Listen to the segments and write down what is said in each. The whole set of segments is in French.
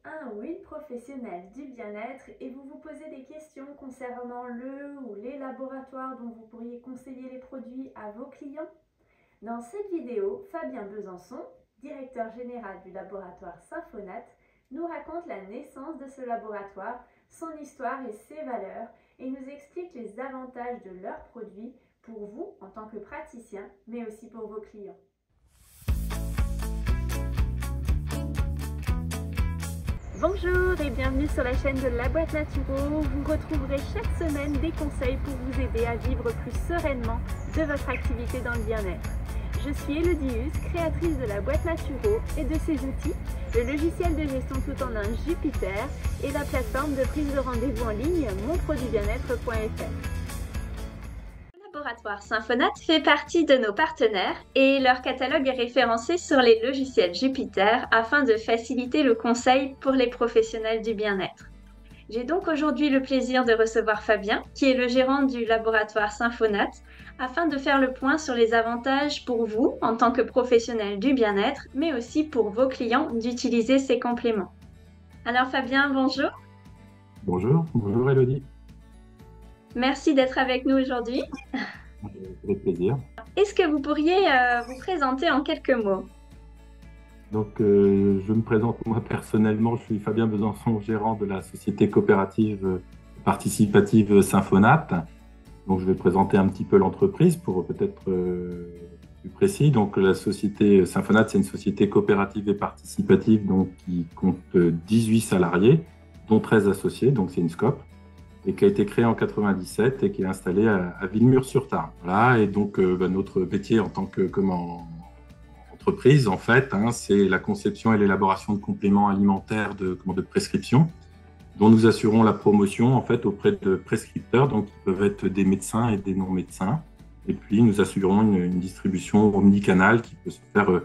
un ou une professionnelle du bien-être et vous vous posez des questions concernant le ou les laboratoires dont vous pourriez conseiller les produits à vos clients? Dans cette vidéo, Fabien Besançon, directeur général du laboratoire Symphonat, nous raconte la naissance de ce laboratoire, son histoire et ses valeurs, et nous explique les avantages de leurs produits pour vous en tant que praticien, mais aussi pour vos clients. Bonjour et bienvenue sur la chaîne de La Boîte Naturo. Vous retrouverez chaque semaine des conseils pour vous aider à vivre plus sereinement de votre activité dans le bien-être. Je suis Elodie Hus, créatrice de La Boîte Naturo et de ses outils, le logiciel de gestion tout en un Jupiter et la plateforme de prise de rendez-vous en ligne monproduitbienêtre.fr. Le laboratoire Symphonat fait partie de nos partenaires et leur catalogue est référencé sur les logiciels Jupiter afin de faciliter le conseil pour les professionnels du bien-être. J'ai donc aujourd'hui le plaisir de recevoir Fabien, qui est le gérant du laboratoire Symphonat, afin de faire le point sur les avantages pour vous en tant que professionnel du bien-être, mais aussi pour vos clients d'utiliser ces compléments. Alors Fabien, bonjour. Bonjour Elodie. Merci d'être avec nous aujourd'hui. Avec plaisir. Est-ce que vous pourriez vous présenter en quelques mots? Donc, je me présente moi personnellement, je suis Fabien Besançon, gérant de la société coopérative participative Symphonat. Donc, je vais présenter un petit peu l'entreprise pour peut-être plus précis. Donc, la société Symphonat, c'est une société coopérative et participative donc, qui compte 18 salariés, dont 13 associés, donc c'est une SCOP, et qui a été créée en 97 et qui est installée à Villemur-sur-Tarn. Voilà, et donc notre métier en tant que entreprise, en fait, c'est la conception et l'élaboration de compléments alimentaires de prescription, dont nous assurons la promotion en fait auprès de prescripteurs, donc qui peuvent être des médecins et des non-médecins. Et puis nous assurons une distribution omnicanale qui peut se faire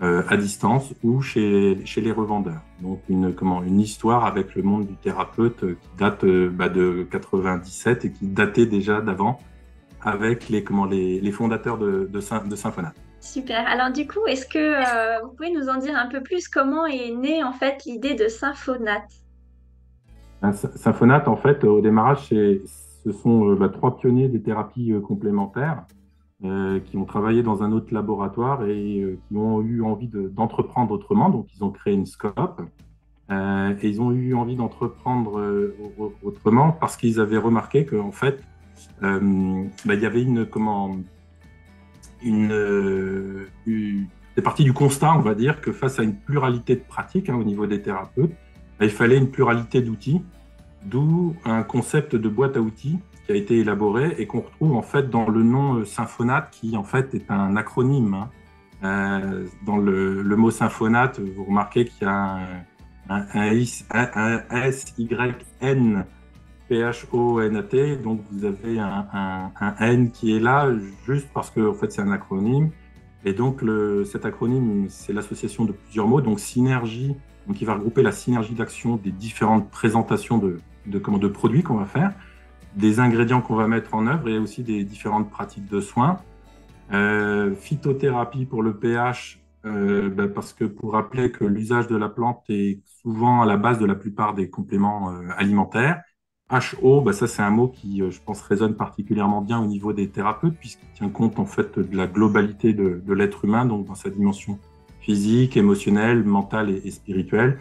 à distance ou chez les revendeurs. Donc une histoire avec le monde du thérapeute qui date de 97 et qui datait déjà d'avant avec les fondateurs de Symphonat. Super. Alors du coup, est-ce que vous pouvez nous en dire un peu plus comment est née en fait l'idée de Symphonat? Symphonat, en fait, au démarrage, ce sont 3 pionniers des thérapies complémentaires qui ont travaillé dans un autre laboratoire et qui ont eu envie d'entreprendre autrement. Donc, ils ont créé une SCOP et ils ont eu envie d'entreprendre autrement parce qu'ils avaient remarqué qu'en fait, il y avait c'est parti du constat, on va dire, que face à une pluralité de pratiques au niveau des thérapeutes, il fallait une pluralité d'outils, d'où un concept de boîte à outils qui a été élaboré et qu'on retrouve en fait dans le nom Symphonat, qui en fait est un acronyme. Dans le mot Symphonat, vous remarquez qu'il y a un S-Y-N P-H-O-N-A-T, donc vous avez un N qui est là juste parce que en fait, c'est un acronyme. Et donc cet acronyme, c'est l'association de plusieurs mots, donc synergie, donc il va regrouper la synergie d'action des différentes présentations de produits qu'on va faire, des ingrédients qu'on va mettre en œuvre et aussi des différentes pratiques de soins. Phytothérapie pour le pH, parce que pour rappeler que l'usage de la plante est souvent à la base de la plupart des compléments alimentaires. HO, ça c'est un mot qui, je pense, résonne particulièrement bien au niveau des thérapeutes puisqu'il tient compte en fait de la globalité de l'être humain, donc dans sa dimension physique, émotionnelle, mentale et spirituelle.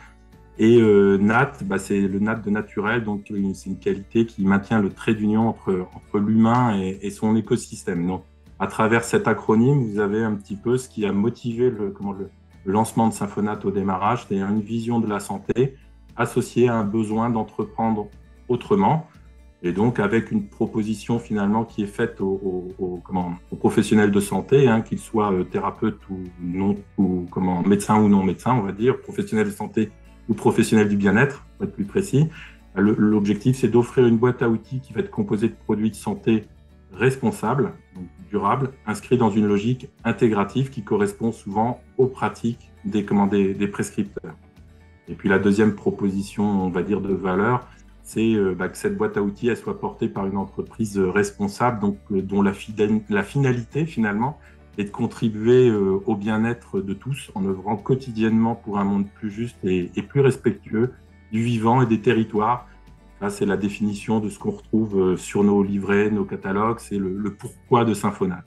Et nat, c'est le nat de naturel, donc c'est une qualité qui maintient le trait d'union entre l'humain et son écosystème. Donc, à travers cet acronyme, vous avez un petit peu ce qui a motivé le lancement de Symphonat au démarrage, c'est-à-dire une vision de la santé associée à un besoin d'entreprendre autrement, et donc avec une proposition finalement qui est faite aux professionnels de santé, qu'ils soient thérapeutes ou non, ou médecins ou non médecins, on va dire, professionnels de santé ou professionnels du bien-être, pour être plus précis. L'objectif, c'est d'offrir une boîte à outils qui va être composée de produits de santé responsables, donc durables, inscrits dans une logique intégrative qui correspond souvent aux pratiques des prescripteurs. Et puis la deuxième proposition, on va dire, de valeur, c'est que cette boîte à outils elle soit portée par une entreprise responsable, donc dont la finalité finalement, et de contribuer au bien-être de tous en œuvrant quotidiennement pour un monde plus juste et plus respectueux du vivant et des territoires. Là, c'est la définition de ce qu'on retrouve sur nos livrets, nos catalogues, c'est le pourquoi de Symphonate.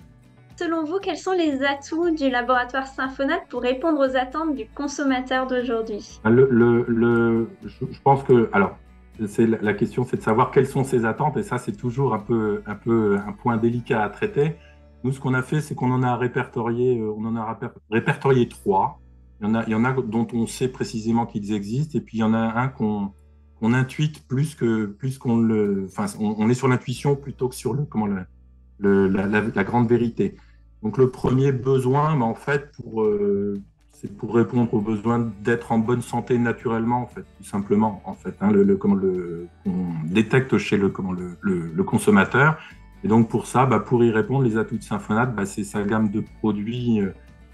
Selon vous, quels sont les atouts du laboratoire Symphonate pour répondre aux attentes du consommateur d'aujourd'hui? Je pense que, alors, la question, c'est de savoir quelles sont ses attentes, et ça, c'est toujours un point délicat à traiter. Nous, ce qu'on a fait, c'est qu'on en a répertorié trois. Il y en a dont on sait précisément qu'ils existent, et puis il y en a un qu'on intuite plus qu'on le, enfin, on est sur l'intuition plutôt que sur la grande vérité. Donc le premier besoin, en fait, c'est pour répondre au besoin d'être en bonne santé naturellement, en fait, tout simplement, en fait, hein, qu'on détecte chez le consommateur. Et donc pour ça, pour y répondre, les atouts de Symphonate, c'est sa gamme de produits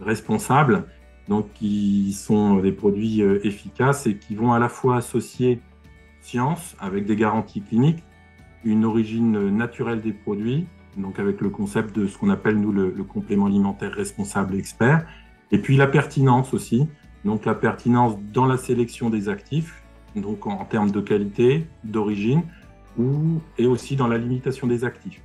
responsables, donc qui sont des produits efficaces et qui vont à la fois associer science avec des garanties cliniques, une origine naturelle des produits, donc avec le concept de ce qu'on appelle, nous, le complément alimentaire responsable et expert, et puis la pertinence aussi, donc la pertinence dans la sélection des actifs, donc en termes de qualité, d'origine, et aussi dans la limitation des actifs.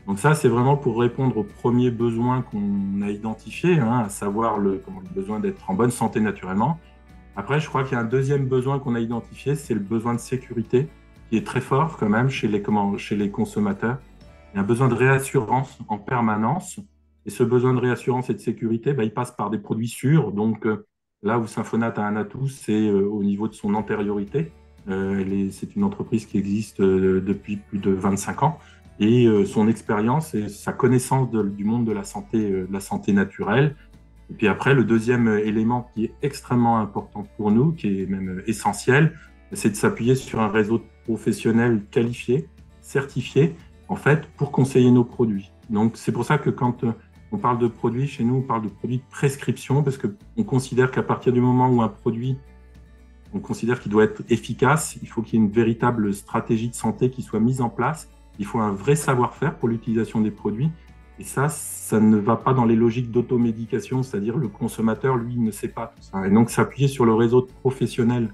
Donc ça, c'est vraiment pour répondre au premier besoin qu'on a identifié, hein, à savoir le besoin d'être en bonne santé naturellement. Après, je crois qu'il y a un deuxième besoin qu'on a identifié, c'est le besoin de sécurité, qui est très fort quand même chez les consommateurs. Il y a un besoin de réassurance en permanence. Et ce besoin de réassurance et de sécurité, il passe par des produits sûrs. Donc là où Symphonate a un atout, c'est au niveau de son antériorité. C'est une entreprise qui existe depuis plus de 25 ans. Et son expérience et sa connaissance du monde de la santé naturelle. Et puis après, le deuxième élément qui est extrêmement important pour nous, qui est même essentiel, c'est de s'appuyer sur un réseau de professionnels qualifiés, certifiés, en fait, pour conseiller nos produits. Donc, c'est pour ça que quand on parle de produits, chez nous, on parle de produits de prescription, parce qu'on considère qu'à partir du moment où un produit, on considère qu'il doit être efficace, il faut qu'il y ait une véritable stratégie de santé qui soit mise en place. Il faut un vrai savoir-faire pour l'utilisation des produits. Et ça ne va pas dans les logiques d'automédication, c'est-à-dire le consommateur, lui, ne sait pas tout ça. Et donc, s'appuyer sur le réseau de professionnels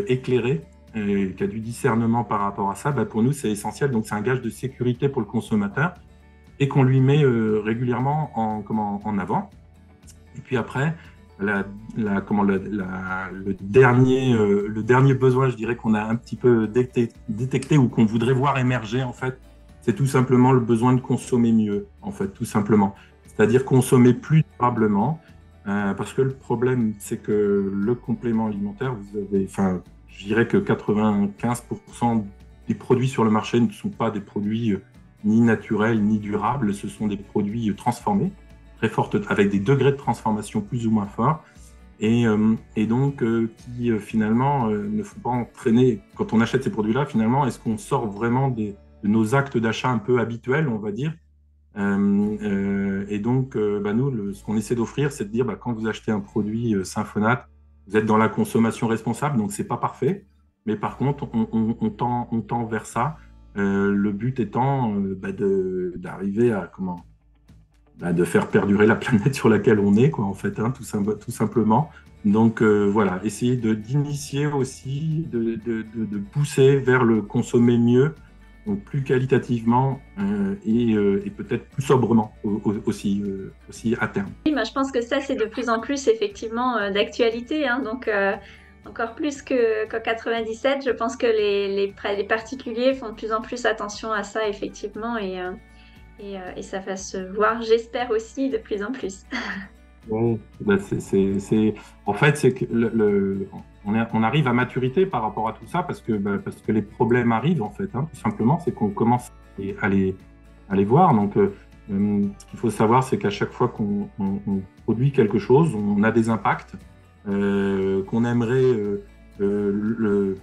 éclairés, qui a du discernement par rapport à ça, pour nous, c'est essentiel. Donc, c'est un gage de sécurité pour le consommateur et qu'on lui met régulièrement en avant. Et puis après, le dernier besoin, je dirais, qu'on a un petit peu détecté ou qu'on voudrait voir émerger, en fait, c'est tout simplement le besoin de consommer mieux, en fait, tout simplement. C'est-à-dire consommer plus durablement, parce que le problème, c'est que le complément alimentaire, je dirais que 95% des produits sur le marché ne sont pas des produits ni naturels, ni durables, ce sont des produits transformés, très fortes, avec des degrés de transformation plus ou moins forts, et donc qui finalement ne faut pas entraîner, quand on achète ces produits-là, finalement, est-ce qu'on sort vraiment de nos actes d'achat un peu habituels, on va dire. Et donc, nous, ce qu'on essaie d'offrir, c'est de dire, quand vous achetez un produit Symphonate, vous êtes dans la consommation responsable, donc c'est pas parfait, mais par contre, on tend vers ça. Le but étant d'arriver à de faire perdurer la planète sur laquelle on est, quoi, en fait, hein, tout simplement. Donc voilà, essayer d'initier aussi, de pousser vers le consommer mieux, donc plus qualitativement et peut-être plus sobrement aussi à terme. Oui, je pense que ça, c'est de plus en plus effectivement d'actualité, hein, donc encore plus qu'en 97, je pense que les particuliers font de plus en plus attention à ça, effectivement, et ça va se voir, j'espère aussi, de plus en plus. Oui, en fait, c'est que on arrive à maturité par rapport à tout ça parce que les problèmes arrivent, en fait, hein, tout simplement, c'est qu'on commence à les voir. Donc, ce qu'il faut savoir, c'est qu'à chaque fois qu'on produit quelque chose, on a des impacts qu'on aimerait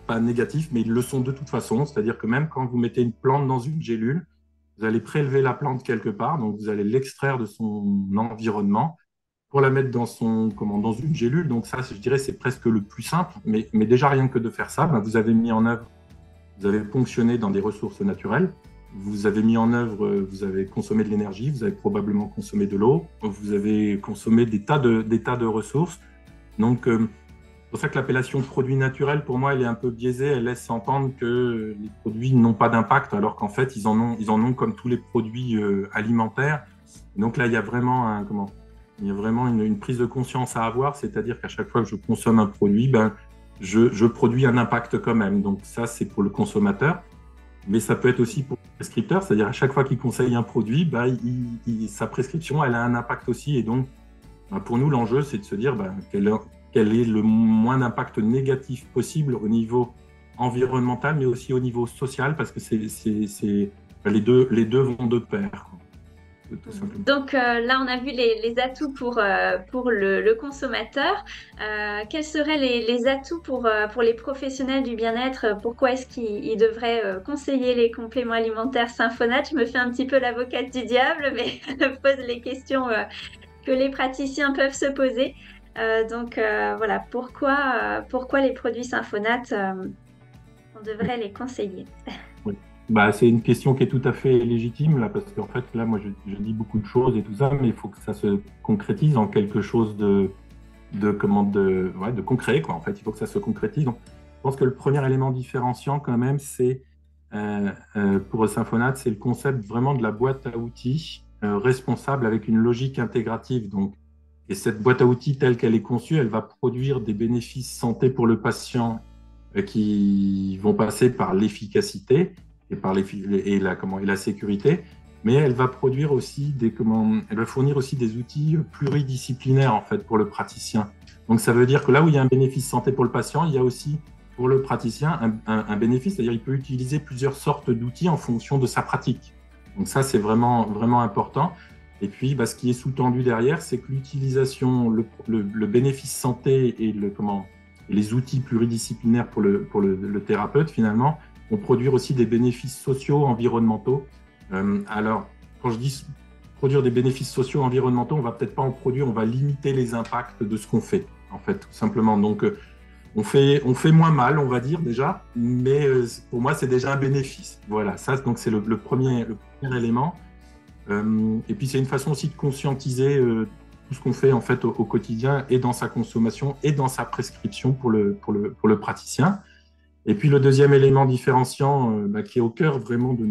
pas négatifs, mais ils le sont de toute façon. C'est-à-dire que même quand vous mettez une plante dans une gélule, vous allez prélever la plante quelque part, donc vous allez l'extraire de son environnement pour la mettre dans une gélule. Donc ça, je dirais, c'est presque le plus simple. Mais déjà, rien que de faire ça, vous avez mis en œuvre, vous avez ponctionné dans des ressources naturelles. vous avez mis en œuvre, vous avez consommé de l'énergie, vous avez probablement consommé de l'eau, vous avez consommé des tas de ressources. Donc, c'est pour ça que l'appellation produit naturel, pour moi, elle est un peu biaisée. Elle laisse entendre que les produits n'ont pas d'impact, alors qu'en fait, ils en ont comme tous les produits alimentaires. Donc là, il y a vraiment une prise de conscience à avoir, c'est-à-dire qu'à chaque fois que je consomme un produit, je produis un impact quand même. Donc ça, c'est pour le consommateur, mais ça peut être aussi pour le prescripteur, c'est-à-dire à chaque fois qu'il conseille un produit, sa prescription, elle a un impact aussi. Et donc, pour nous, l'enjeu, c'est de se dire quel est le moins d'impact négatif possible au niveau environnemental, mais aussi au niveau social, parce que les deux vont de pair. Tout simplement. Donc là, on a vu les atouts pour le consommateur. Quels seraient les atouts pour les professionnels du bien-être? Pourquoi est-ce qu'ils devraient conseiller les compléments alimentaires Symphonate? Je me fais un petit peu l'avocate du diable, mais je pose les questions que les praticiens peuvent se poser. Donc voilà, pourquoi les produits Symphonate, on devrait les conseiller? Oui. C'est une question qui est tout à fait légitime, là, parce qu'en fait, là, moi, je dis beaucoup de choses et tout ça, mais il faut que ça se concrétise en quelque chose de concret, quoi. En fait, il faut que ça se concrétise. Donc, je pense que le premier élément différenciant, quand même, c'est pour Symphonate, c'est le concept vraiment de la boîte à outils responsable avec une logique intégrative. Donc, et cette boîte à outils telle qu'elle est conçue, elle va produire des bénéfices santé pour le patient qui vont passer par l'efficacité et la sécurité, mais elle va produire aussi elle va fournir aussi des outils pluridisciplinaires en fait pour le praticien. Donc ça veut dire que là où il y a un bénéfice santé pour le patient, il y a aussi pour le praticien un bénéfice, c'est-à-dire il peut utiliser plusieurs sortes d'outils en fonction de sa pratique. Donc ça c'est vraiment vraiment important. Et puis ce qui est sous-tendu derrière, c'est que l'utilisation, le bénéfice santé et les outils pluridisciplinaires pour le thérapeute finalement vont produire aussi des bénéfices sociaux, environnementaux. Alors, quand je dis produire des bénéfices sociaux, environnementaux, on va peut-être pas en produire, on va limiter les impacts de ce qu'on fait, en fait, tout simplement. Donc, on fait moins mal, on va dire déjà, mais pour moi, c'est déjà un bénéfice. Voilà, ça, donc c'est le premier élément. Et puis, c'est une façon aussi de conscientiser tout ce qu'on fait en fait au quotidien et dans sa consommation et dans sa prescription pour le praticien. Et puis le deuxième élément différenciant qui est au cœur vraiment de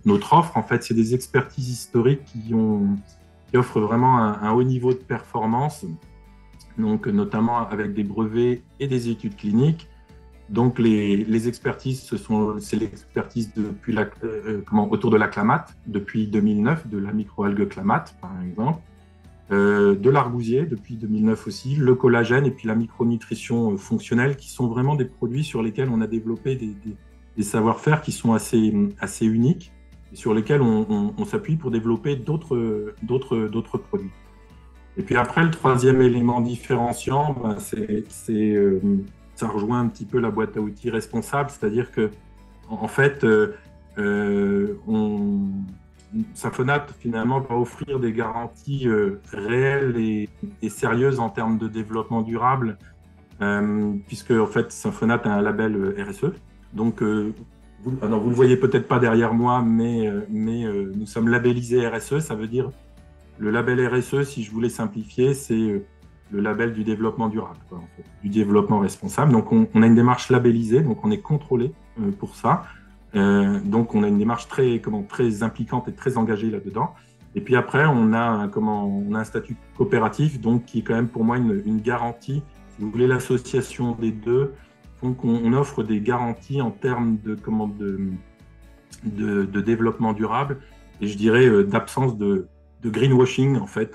notre offre, en fait, c'est des expertises historiques qui offrent vraiment un haut niveau de performance, donc notamment avec des brevets et des études cliniques. Donc les expertises, c'est l'expertise autour de la clamate depuis 2009, de la microalgue clamate par exemple. De l'argousier depuis 2009 aussi, le collagène et puis la micronutrition fonctionnelle qui sont vraiment des produits sur lesquels on a développé des savoir-faire qui sont assez uniques et sur lesquels on s'appuie pour développer d'autres produits. Et puis après, le troisième élément différenciant, ça rejoint un petit peu la boîte à outils responsable, c'est-à-dire que en fait, Symphonate, finalement, va offrir des garanties réelles et sérieuses en termes de développement durable, puisque, en fait, Symphonate a un label RSE. Donc, vous ne le voyez peut-être pas derrière moi, mais nous sommes labellisés RSE. Ça veut dire, le label RSE, si je voulais simplifier, c'est le label du développement durable, quoi, en fait, du développement responsable. Donc, on a une démarche labellisée, donc on est contrôlé pour ça. Donc, on a une démarche très impliquante et très engagée là-dedans. Et puis après, on a un statut coopératif, donc qui est quand même pour moi une garantie. Si vous voulez, l'association des deux, donc on offre des garanties en termes de développement durable et je dirais d'absence de greenwashing en fait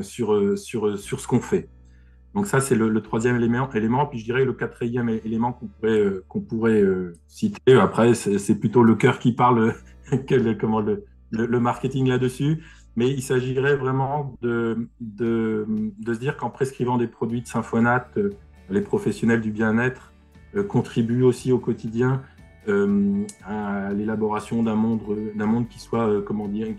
sur ce qu'on fait. Donc ça, c'est le troisième élément. Puis je dirais le quatrième élément qu'on pourrait citer. Après, c'est plutôt le cœur qui parle que le marketing là-dessus. Mais il s'agirait vraiment de se dire qu'en prescrivant des produits de Symphonate, les professionnels du bien-être contribuent aussi au quotidien à l'élaboration d'un monde qui soit,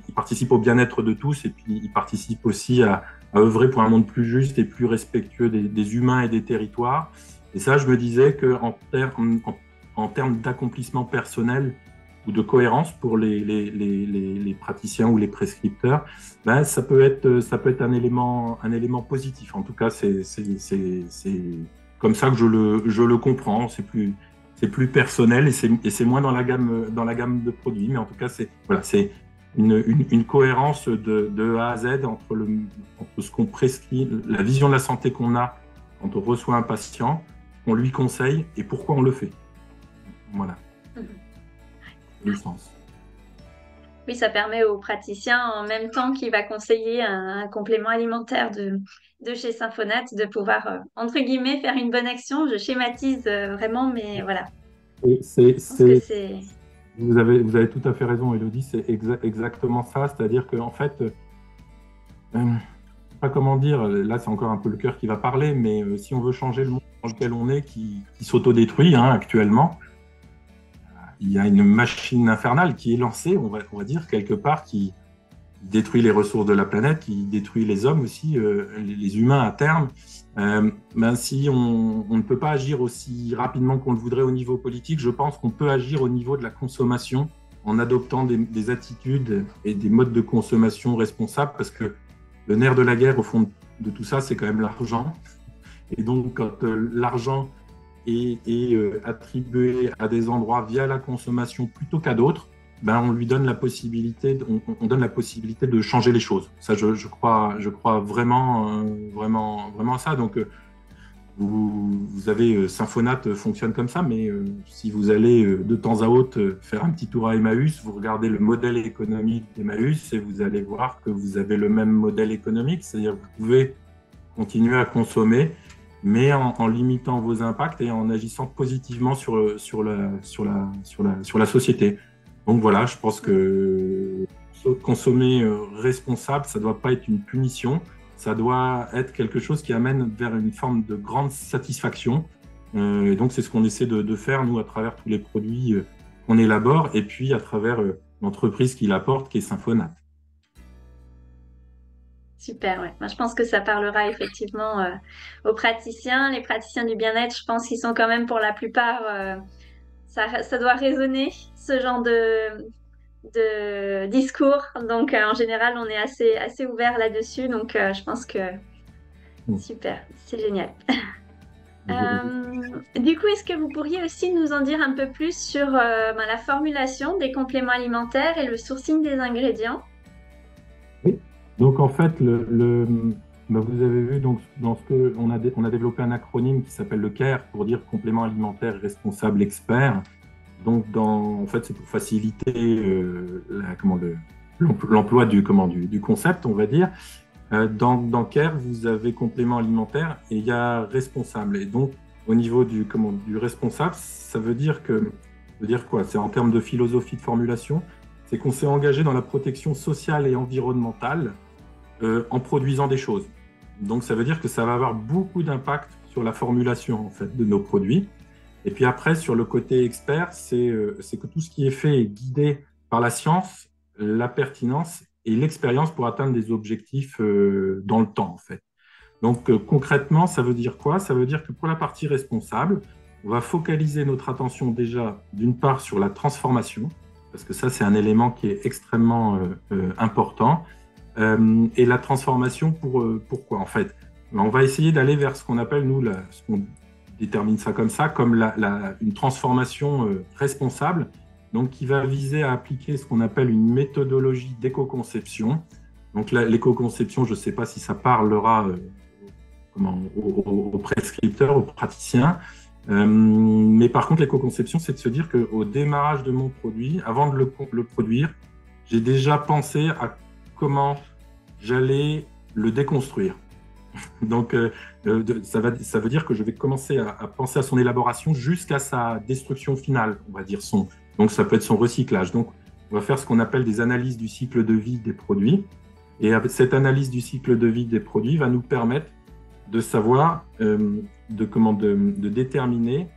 qui participe au bien-être de tous et puis il participe aussi à œuvrer pour un monde plus juste et plus respectueux des humains et des territoires. Et ça, je me disais qu'en termes d'accomplissement personnel, ou de cohérence pour les praticiens ou les prescripteurs, ben, ça peut être un élément positif. En tout cas, c'est comme ça que je le comprends. C'est plus personnel et c'est moins dans la gamme de produits. Mais en tout cas, c'est une cohérence de A à Z entre ce qu'on prescrit, la vision de la santé qu'on a quand on reçoit un patient, qu'on lui conseille et pourquoi on le fait. Voilà. Sens. Oui, ça permet au praticien, en même temps qu'il va conseiller un complément alimentaire de chez Symphonate, de pouvoir, entre guillemets, faire une bonne action. Je schématise vraiment, mais voilà. Vous avez tout à fait raison, Élodie, c'est exactement ça. C'est-à-dire qu'en fait, pas comment dire, là c'est encore un peu le cœur qui va parler, mais si on veut changer le monde dans lequel on est, qui s'autodétruit actuellement, il y a une machine infernale qui est lancée, on va dire, quelque part, qui détruit les ressources de la planète, qui détruit les hommes aussi, les humains à terme. Si on ne peut pas agir aussi rapidement qu'on le voudrait au niveau politique, je pense qu'on peut agir au niveau de la consommation en adoptant des attitudes et des modes de consommation responsables, parce que le nerf de la guerre, au fond de tout ça, c'est quand même l'argent. Et donc, quand l'argent est attribué à des endroits via la consommation plutôt qu'à d'autres, ben on lui donne la possibilité, on donne la possibilité de changer les choses. Ça, je crois vraiment à ça. Donc, vous avez Symphonate fonctionne comme ça, mais si vous allez de temps à autre faire un petit tour à Emmaüs, vous regardez le modèle économique d'Emmaüs et vous allez voir que vous avez le même modèle économique, c'est-à-dire que vous pouvez continuer à consommer, mais en limitant vos impacts et en agissant positivement sur la société. Donc voilà, je pense que consommer responsable, ça ne doit pas être une punition, ça doit être quelque chose qui amène vers une forme de grande satisfaction. Et donc c'est ce qu'on essaie de faire, nous, à travers tous les produits qu'on élabore, et puis à travers l'entreprise qui l'apporte, qui est Symphonate. Super, ouais. Moi, je pense que ça parlera effectivement aux praticiens. Les praticiens du bien-être, je pense qu'ils sont quand même pour la plupart, ça doit résonner, ce genre de discours. Donc, en général, on est assez ouvert là-dessus. Donc, je pense que super, c'est génial. Du coup, est-ce que vous pourriez aussi nous en dire un peu plus sur la formulation des compléments alimentaires et le sourcing des ingrédients? Oui. Donc en fait, vous avez vu donc dans ce que on a développé un acronyme qui s'appelle le CARE pour dire complément alimentaire responsable expert. Donc en fait, c'est pour faciliter l'emploi du concept, on va dire. Dans CARE, vous avez complément alimentaire et il y a responsable. Et donc au niveau du responsable, ça veut dire quoi? C'est en termes de philosophie de formulation, c'est qu'on s'est engagé dans la protection sociale et environnementale en produisant des choses. Donc, ça veut dire que ça va avoir beaucoup d'impact sur la formulation en fait, de nos produits. Et puis après, sur le côté expert, c'est que tout ce qui est fait est guidé par la science, la pertinence et l'expérience pour atteindre des objectifs dans le temps, en fait. Donc, concrètement, ça veut dire quoi? Ça veut dire que pour la partie responsable, on va focaliser notre attention déjà, d'une part, sur la transformation, parce que ça, c'est un élément qui est extrêmement important. Et la transformation, pourquoi en fait? On va essayer d'aller vers ce qu'on appelle, nous, ce qu'on détermine ça comme ça, comme une transformation responsable, donc qui va viser à appliquer ce qu'on appelle une méthodologie d'éco-conception. Donc l'éco-conception, je ne sais pas si ça parlera aux prescripteurs, aux praticiens, mais par contre, l'éco-conception, c'est de se dire qu'au démarrage de mon produit, avant de le produire, j'ai déjà pensé à comment j'allais le déconstruire. Donc, ça veut dire que je vais commencer à penser à son élaboration jusqu'à sa destruction finale, on va dire donc ça peut être son recyclage. Donc, on va faire ce qu'on appelle des analyses du cycle de vie des produits. Et cette analyse du cycle de vie des produits va nous permettre de savoir, de déterminer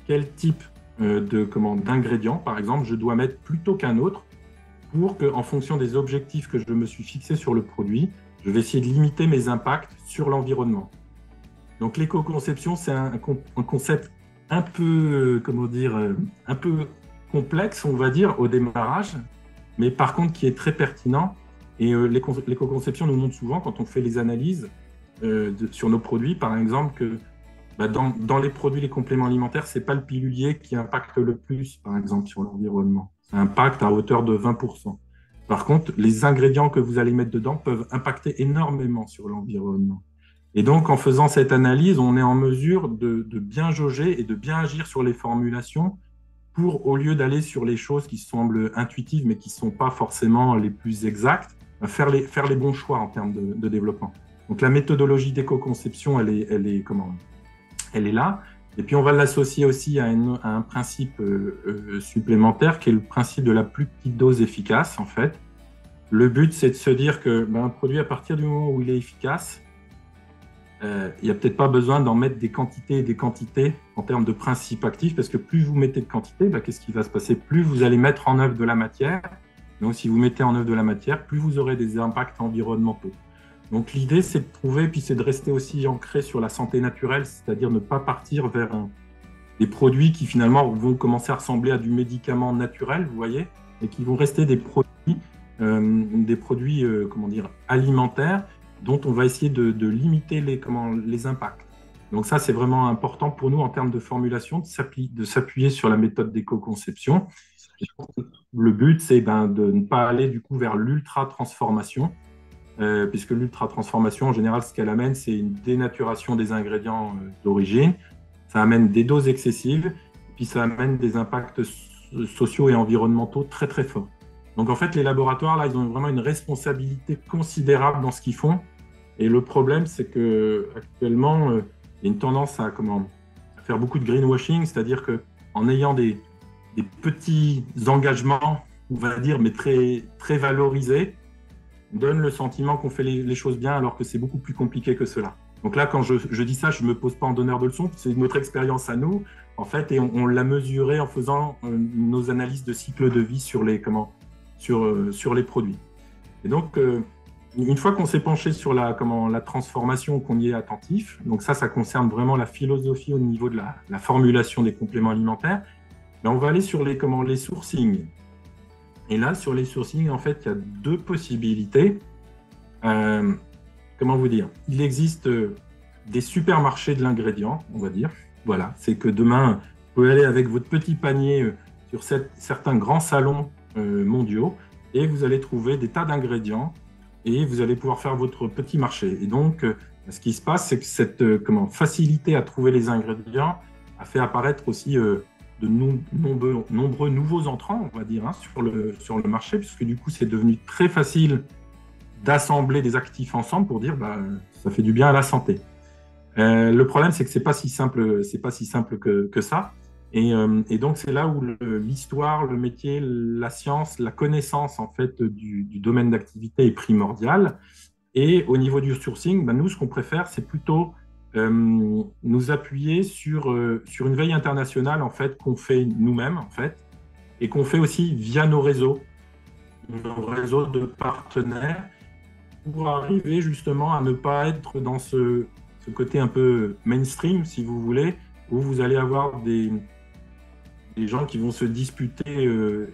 quel type d'ingrédient, par exemple, je dois mettre plutôt qu'un autre pour qu'en fonction des objectifs que je me suis fixés sur le produit, je vais essayer de limiter mes impacts sur l'environnement. Donc l'éco-conception, c'est un concept un peu, un peu complexe, on va dire, au démarrage, mais par contre qui est très pertinent. Et l'éco-conception nous montre souvent, quand on fait les analyses sur nos produits, par exemple, que dans les produits, les compléments alimentaires, ce n'est pas le pilulier qui impacte le plus, par exemple, sur l'environnement. Ça impacte à hauteur de 20%. Par contre, les ingrédients que vous allez mettre dedans peuvent impacter énormément sur l'environnement. Et donc, en faisant cette analyse, on est en mesure de bien jauger et de bien agir sur les formulations pour, au lieu d'aller sur les choses qui semblent intuitives mais qui ne sont pas forcément les plus exactes, faire les bons choix en termes de développement. Donc, la méthodologie d'éco-conception, elle est là. Et puis, on va l'associer aussi à un principe supplémentaire qui est le principe de la plus petite dose efficace, en fait. Le but, c'est de se dire qu'un produit, à partir du moment où il est efficace, il n'y a peut-être pas besoin d'en mettre des quantités et des quantités en termes de principe actif, parce que plus vous mettez de quantité, qu'est-ce qui va se passer? Plus vous allez mettre en œuvre de la matière. Donc, si vous mettez en œuvre de la matière, plus vous aurez des impacts environnementaux. Donc, l'idée, c'est de trouver, puis c'est de rester aussi ancré sur la santé naturelle, c'est-à-dire ne pas partir vers des produits qui, finalement, vont commencer à ressembler à du médicament naturel, vous voyez, et qui vont rester des produits alimentaires, dont on va essayer de limiter les impacts. Donc ça, c'est vraiment important pour nous en termes de formulation, de s'appuyer sur la méthode d'éco-conception. Le but, c'est de ne pas aller du coup vers l'ultra-transformation, puisque l'ultra-transformation, en général, ce qu'elle amène, c'est une dénaturation des ingrédients d'origine. Ça amène des doses excessives, et puis ça amène des impacts sociaux et environnementaux très, très forts. Donc en fait, les laboratoires, là, ils ont vraiment une responsabilité considérable dans ce qu'ils font. Et le problème, c'est qu'actuellement, il y a une tendance à faire beaucoup de greenwashing, c'est-à-dire qu'en ayant des petits engagements, on va dire, mais très, très valorisés, on donne le sentiment qu'on fait les choses bien, alors que c'est beaucoup plus compliqué que cela. Donc là, quand je dis ça, je ne me pose pas en donneur de leçons, c'est notre expérience à nous, en fait, et on l'a mesuré en faisant nos analyses de cycle de vie sur les produits. Et donc, une fois qu'on s'est penché sur la transformation, qu'on y est attentif, donc ça concerne vraiment la philosophie au niveau de la formulation des compléments alimentaires, on va aller sur les sourcings. Et là, sur les sourcings, en fait, il y a deux possibilités. Comment vous dire? Il existe des supermarchés de l'ingrédient, on va dire. Voilà, c'est que demain, vous pouvez aller avec votre petit panier sur certains grands salons mondiaux et vous allez trouver des tas d'ingrédients et vous allez pouvoir faire votre petit marché. Et donc, ce qui se passe, c'est que cette facilité à trouver les ingrédients a fait apparaître aussi de nombreux nouveaux entrants, on va dire, sur le marché, puisque du coup, c'est devenu très facile d'assembler des actifs ensemble pour dire ça fait du bien à la santé. Le problème, c'est que c'est pas si simple que ça. Et donc, c'est là où l'histoire, le métier, la science, la connaissance en fait du domaine d'activité est primordiale. Et au niveau du sourcing, nous, ce qu'on préfère, c'est plutôt nous appuyer sur une veille internationale en fait qu'on fait nous-mêmes en fait, et qu'on fait aussi via nos réseaux de partenaires, pour arriver justement à ne pas être dans ce côté un peu mainstream, si vous voulez, où vous allez avoir des gens qui vont se disputer,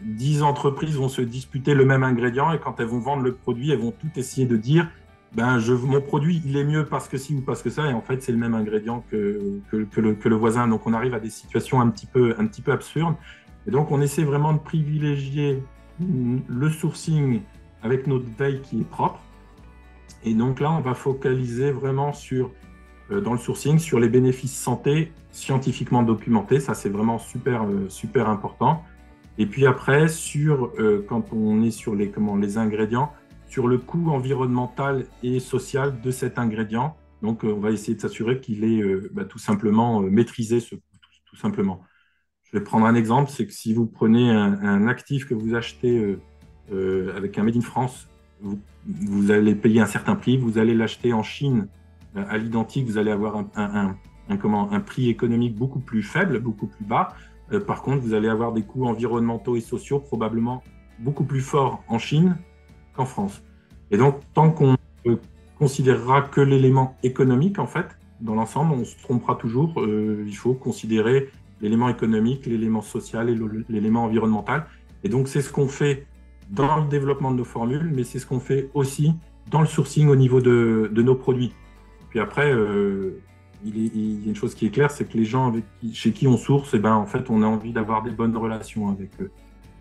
10 entreprises vont se disputer le même ingrédient, et quand elles vont vendre le produit, elles vont toutes essayer de dire mon produit, il est mieux parce que ci ou parce que ça, et en fait, c'est le même ingrédient que le voisin. Donc, on arrive à des situations un petit peu absurdes. Et donc, on essaie vraiment de privilégier le sourcing avec notre veille qui est propre. Et donc là, on va focaliser vraiment dans le sourcing sur les bénéfices santé scientifiquement documentés. Ça, c'est vraiment super important. Et puis après, quand on est sur les ingrédients, sur le coût environnemental et social de cet ingrédient. Donc, on va essayer de s'assurer qu'il est tout simplement maîtrisé, tout simplement. Je vais prendre un exemple, c'est que si vous prenez un actif que vous achetez avec un Made in France, vous allez payer un certain prix, vous allez l'acheter en Chine à l'identique, vous allez avoir un prix économique beaucoup plus faible, beaucoup plus bas. Par contre, vous allez avoir des coûts environnementaux et sociaux probablement beaucoup plus forts en Chine qu'en France. Et donc, tant qu'on considérera que l'élément économique, en fait, dans l'ensemble, on se trompera toujours. Il faut considérer l'élément économique, l'élément social et l'élément environnemental. Et donc, c'est ce qu'on fait dans le développement de nos formules, mais c'est ce qu'on fait aussi dans le sourcing au niveau de nos produits. Puis après, il y a une chose qui est claire, c'est que les gens chez qui on source, eh ben, en fait, on a envie d'avoir des bonnes relations avec eux.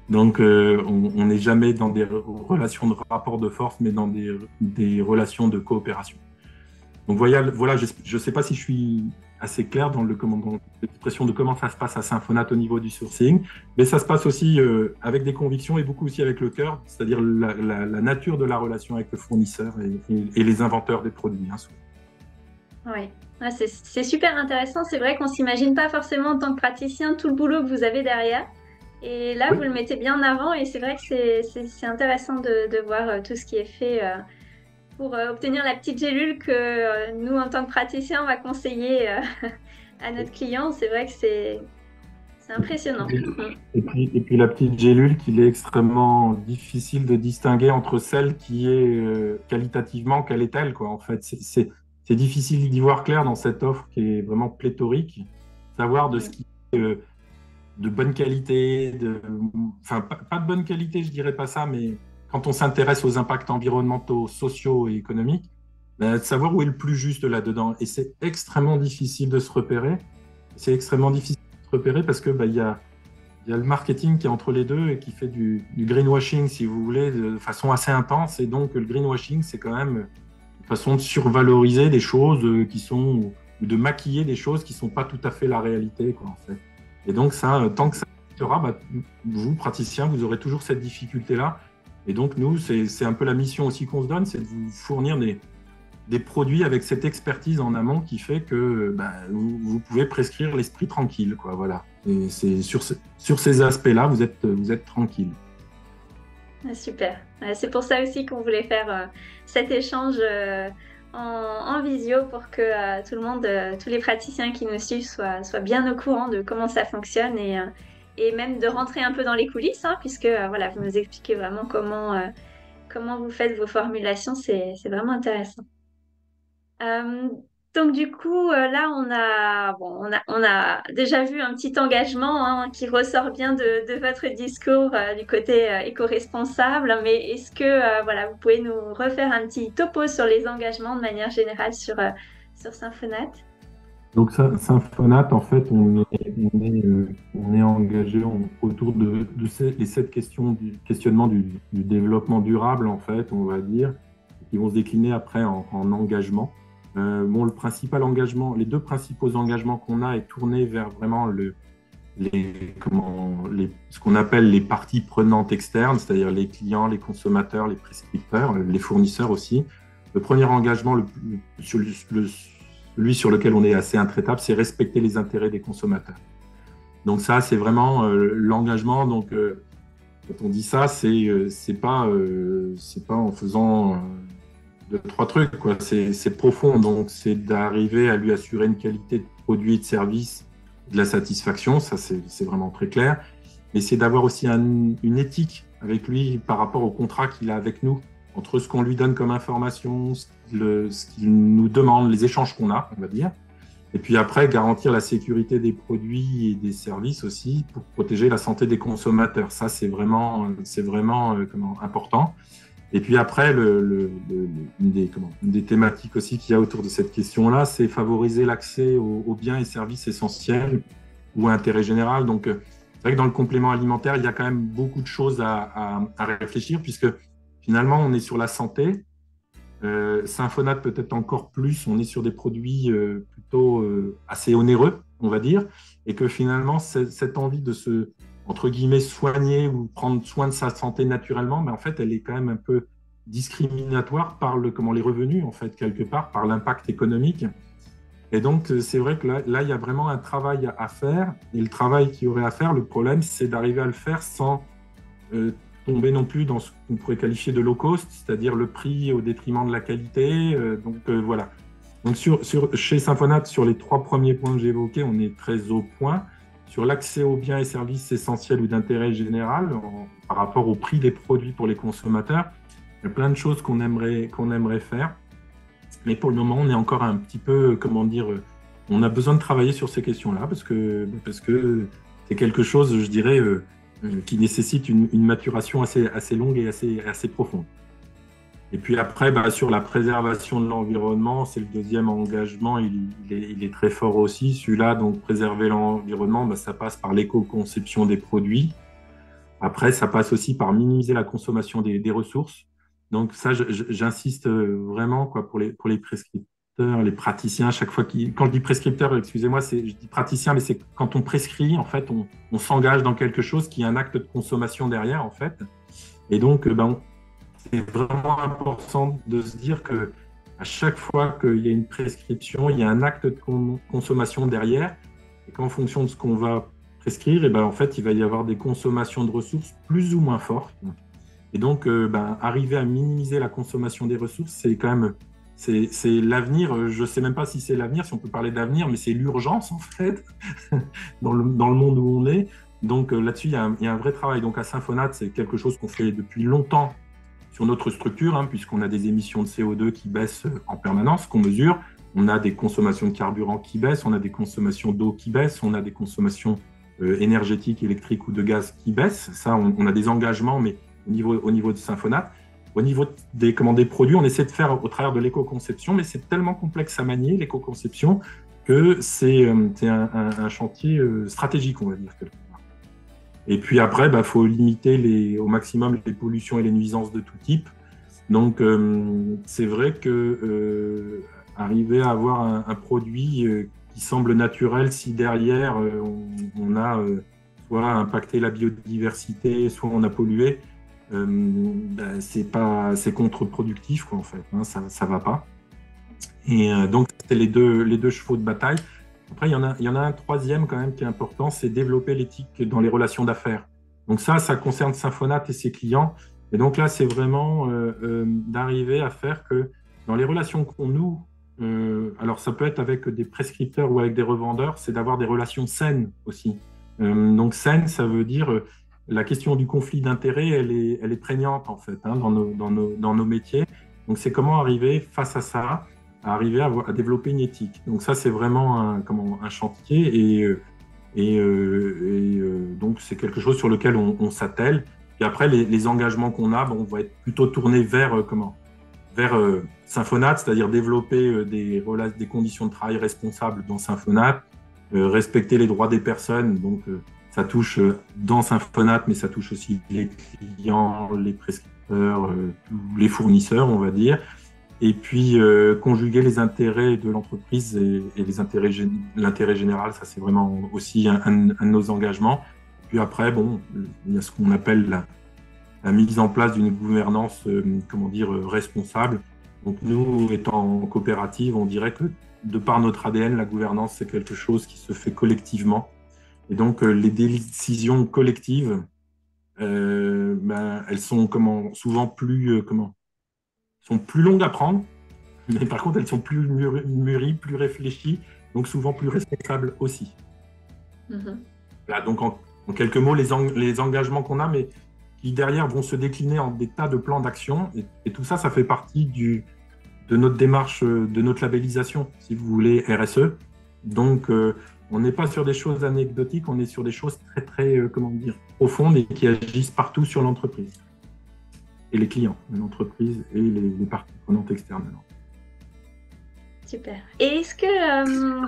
Donc, on n'est jamais dans des relations de rapport de force, mais dans des relations de coopération. Donc, voilà, je ne sais pas si je suis assez clair dans l'expression de comment ça se passe à Symphonate au niveau du sourcing, mais ça se passe aussi avec des convictions et beaucoup aussi avec le cœur, c'est-à-dire la nature de la relation avec le fournisseur et les inventeurs des produits. Hein, oui. Ouais, c'est super intéressant. C'est vrai qu'on ne s'imagine pas forcément en tant que praticien tout le boulot que vous avez derrière. Et là, oui, vous le mettez bien en avant et c'est vrai que c'est intéressant de voir tout ce qui est fait pour obtenir la petite gélule que nous, en tant que praticiens, on va conseiller à notre client. C'est vrai que c'est impressionnant. Et puis la petite gélule qu'il est extrêmement difficile de distinguer entre celle qui est qualitativement, quelle est-elle, quoi. En fait, c'est difficile d'y voir clair dans cette offre qui est vraiment pléthorique, savoir de ce qui est de bonne qualité, enfin pas de bonne qualité, je dirais pas ça, mais quand on s'intéresse aux impacts environnementaux, sociaux et économiques, de savoir où est le plus juste là-dedans. Et c'est extrêmement difficile de se repérer. C'est extrêmement difficile de se repérer parce que y a le marketing qui est entre les deux et qui fait du greenwashing, si vous voulez, de façon assez intense. Et donc, le greenwashing, c'est quand même une façon de survaloriser des choses ou de maquiller des choses qui ne sont pas tout à fait la réalité, quoi, en fait. Et donc, ça, tant que ça sera, vous, praticiens, vous aurez toujours cette difficulté-là. Et donc, nous, c'est un peu la mission aussi qu'on se donne, c'est de vous fournir des produits avec cette expertise en amont qui fait que vous pouvez prescrire l'esprit tranquille, quoi, voilà. Et c'est sur ces aspects-là, vous êtes tranquille. Super. C'est pour ça aussi qu'on voulait faire cet échange en visio pour que tout le monde, tous les praticiens qui nous suivent soient bien au courant de comment ça fonctionne et même de rentrer un peu dans les coulisses, hein, puisque voilà, vous nous expliquez vraiment comment vous faites vos formulations, c'est vraiment intéressant. Donc du coup, là, on a déjà vu un petit engagement hein, qui ressort bien de votre discours du côté éco-responsable. Mais est-ce que voilà, vous pouvez nous refaire un petit topo sur les engagements de manière générale sur Symphonate? Donc Symphonate, en fait, on est engagé autour les 7 questions du questionnement du développement durable, en fait, on va dire, qui vont se décliner après en engagement. Le principal engagement, les 2 principaux engagements qu'on a est tourné vers vraiment ce qu'on appelle les parties prenantes externes, c'est-à-dire les clients, les consommateurs, les prescripteurs, les fournisseurs aussi. Le premier engagement, celui sur lequel on est assez intraitable, c'est respecter les intérêts des consommateurs. Donc ça, c'est vraiment l'engagement. Donc quand on dit ça, c'est pas en faisant 2-3 trucs, quoi. C'est profond, donc c'est d'arriver à lui assurer une qualité de produit et de service, de la satisfaction, ça c'est vraiment très clair. Et c'est d'avoir aussi une éthique avec lui par rapport au contrat qu'il a avec nous, entre ce qu'on lui donne comme information, ce qu'il nous demande, les échanges qu'on a, on va dire. Et puis après, garantir la sécurité des produits et des services aussi pour protéger la santé des consommateurs. Ça, c'est vraiment important. Et puis après, une des thématiques aussi qu'il y a autour de cette question-là, c'est favoriser l'accès aux biens et services essentiels ou à intérêt général. Donc, c'est vrai que dans le complément alimentaire, il y a quand même beaucoup de choses à réfléchir, puisque finalement, on est sur la santé. Symphonate peut-être encore plus, on est sur des produits plutôt assez onéreux, on va dire, et que finalement, cette envie de se, entre guillemets, soigner ou prendre soin de sa santé naturellement, mais en fait, elle est quand même un peu discriminatoire par les revenus, en fait, quelque part, par l'impact économique. Et donc, c'est vrai que là, il y a vraiment un travail à faire, et le travail qu'il y aurait à faire, le problème, c'est d'arriver à le faire sans tomber non plus dans ce qu'on pourrait qualifier de low cost, c'est-à-dire le prix au détriment de la qualité. Voilà. Donc, chez Symphonate, sur les 3 premiers points que j'ai évoqués, on est très au point. Sur l'accès aux biens et services essentiels ou d'intérêt général, par rapport au prix des produits pour les consommateurs, il y a plein de choses qu'on aimerait faire. Mais pour le moment, on est encore un petit peu, on a besoin de travailler sur ces questions-là parce que c'est quelque chose, je dirais, qui nécessite une maturation assez longue et assez profonde. Et puis après, sur la préservation de l'environnement, c'est le deuxième engagement, il est très fort aussi. Celui-là, donc préserver l'environnement, ça passe par l'éco-conception des produits. Après, ça passe aussi par minimiser la consommation des ressources. Donc ça, j'insiste vraiment quoi, pour les prescripteurs, les praticiens. Chaque fois quand je dis prescripteur, excusez-moi, je dis praticien, mais c'est quand on prescrit, en fait, on s'engage dans quelque chose qui est un acte de consommation derrière, en fait. Et donc, c'est vraiment important de se dire que à chaque fois qu'il y a une prescription, il y a un acte de consommation derrière, et qu'en fonction de ce qu'on va prescrire, et en fait, il va y avoir des consommations de ressources plus ou moins fortes. Et donc, arriver à minimiser la consommation des ressources, c'est quand même, c'est l'avenir. Je ne sais même pas si c'est l'avenir, si on peut parler d'avenir, mais c'est l'urgence en fait dans le monde où on est. Donc là-dessus, il y a un vrai travail. Donc à Symphonate, c'est quelque chose qu'on fait depuis longtemps sur notre structure, puisqu'on a des émissions de CO2 qui baissent en permanence, qu'on mesure. On a des consommations de carburant qui baissent, on a des consommations d'eau qui baissent, on a des consommations énergétiques, électriques ou de gaz qui baissent. Ça, on a des engagements, mais au niveau de Symphonate. Au niveau des produits, on essaie de faire au travers de l'éco-conception, mais c'est tellement complexe à manier, l'éco-conception, que c'est un chantier stratégique, on va dire. Et puis après, faut limiter au maximum les pollutions et les nuisances de tout type. Donc, c'est vrai que arriver à avoir un produit qui semble naturel, si derrière on a soit impacté la biodiversité, soit on a pollué, c'est contre-productif quoi, en fait, ça va pas. Et donc c'est les deux chevaux de bataille. Après il y en a un troisième quand même qui est important, c'est développer l'éthique dans les relations d'affaires. Donc ça concerne Symphonate et ses clients. Et donc là c'est vraiment d'arriver à faire que dans les relations qu'on noue, alors ça peut être avec des prescripteurs ou avec des revendeurs, c'est d'avoir des relations saines aussi. Donc saine, ça veut dire la question du conflit d'intérêts, elle est prégnante en fait dans nos métiers. Donc c'est comment arriver face à ça, à arriver à développer une éthique. Donc ça c'est vraiment un chantier et donc c'est quelque chose sur lequel on s'attelle. Et après les engagements qu'on a, on va être plutôt tourné vers Symphonate, c'est-à-dire développer des conditions de travail responsables dans Symphonate, respecter les droits des personnes. Donc ça touche dans Symphonate, mais ça touche aussi les clients, les prescripteurs, tous les fournisseurs, on va dire. Et puis, conjuguer les intérêts de l'entreprise et l'intérêt général, ça c'est vraiment aussi un de nos engagements. Puis après, il y a ce qu'on appelle la mise en place d'une gouvernance, responsable. Donc nous, étant coopérative, on dirait que de par notre ADN, la gouvernance, c'est quelque chose qui se fait collectivement. Et donc, les décisions collectives, elles sont souvent sont plus longues à prendre, mais par contre, elles sont plus mûries, plus réfléchies, donc souvent plus responsables aussi. Mm-hmm. Là, donc, en quelques mots, les engagements qu'on a, mais qui derrière vont se décliner en des tas de plans d'action. Et tout ça, ça fait partie de notre démarche, de notre labellisation, si vous voulez, RSE. Donc, on n'est pas sur des choses anecdotiques, on est sur des choses très, très, profondes et qui agissent partout sur l'entreprise. Et les clients de l'entreprise et les parties prenantes externes. Super. Et est-ce que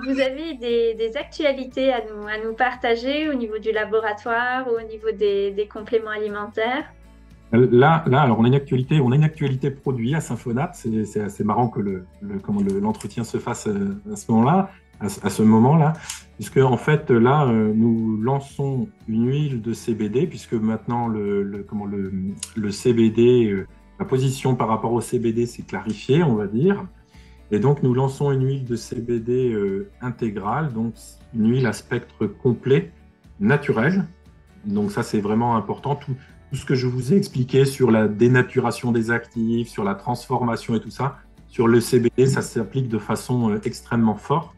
vous avez des actualités à nous partager au niveau du laboratoire ou au niveau des compléments alimentaires ? Là, alors on a une actualité produit à Symphonate. C'est assez marrant que l'entretien se fasse à ce moment-là, puisque en fait là, nous lançons une huile de CBD, puisque maintenant le CBD, la position par rapport au CBD s'est clarifiée, on va dire. Et donc nous lançons une huile de CBD intégrale, donc une huile à spectre complet, naturel. Donc ça c'est vraiment important. Tout ce que je vous ai expliqué sur la dénaturation des actifs, sur la transformation et tout ça, sur le CBD, ça s'applique de façon extrêmement forte,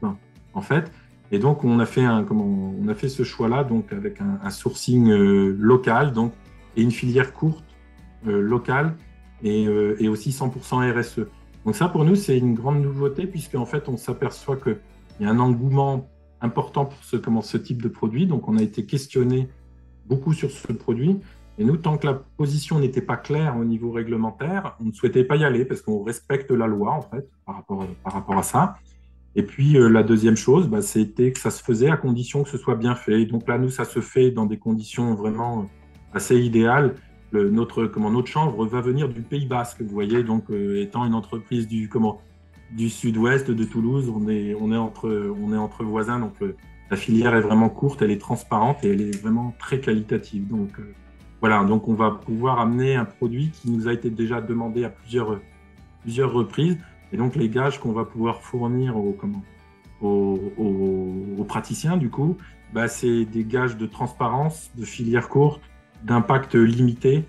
en fait. Et donc, on a fait ce choix-là, donc avec un sourcing local, donc, et une filière courte, locale, et aussi 100% RSE. Donc ça, pour nous, c'est une grande nouveauté, puisqu'en fait, on s'aperçoit que il y a un engouement important pour ce type de produit. Donc, on a été questionné beaucoup sur ce produit. Et nous, tant que la position n'était pas claire au niveau réglementaire, on ne souhaitait pas y aller parce qu'on respecte la loi, en fait, par rapport à ça. Et puis, la deuxième chose, c'était que ça se faisait à condition que ce soit bien fait. Donc là, nous, ça se fait dans des conditions vraiment assez idéales. Notre chanvre va venir du Pays Basque, vous voyez, donc étant une entreprise du sud-ouest de Toulouse, on est entre voisins, donc la filière est vraiment courte, elle est transparente et elle est vraiment très qualitative. Donc voilà, donc on va pouvoir amener un produit qui nous a été déjà demandé à plusieurs reprises. Et donc, les gages qu'on va pouvoir fournir aux praticiens, du coup, c'est des gages de transparence, de filière courte, d'impact limité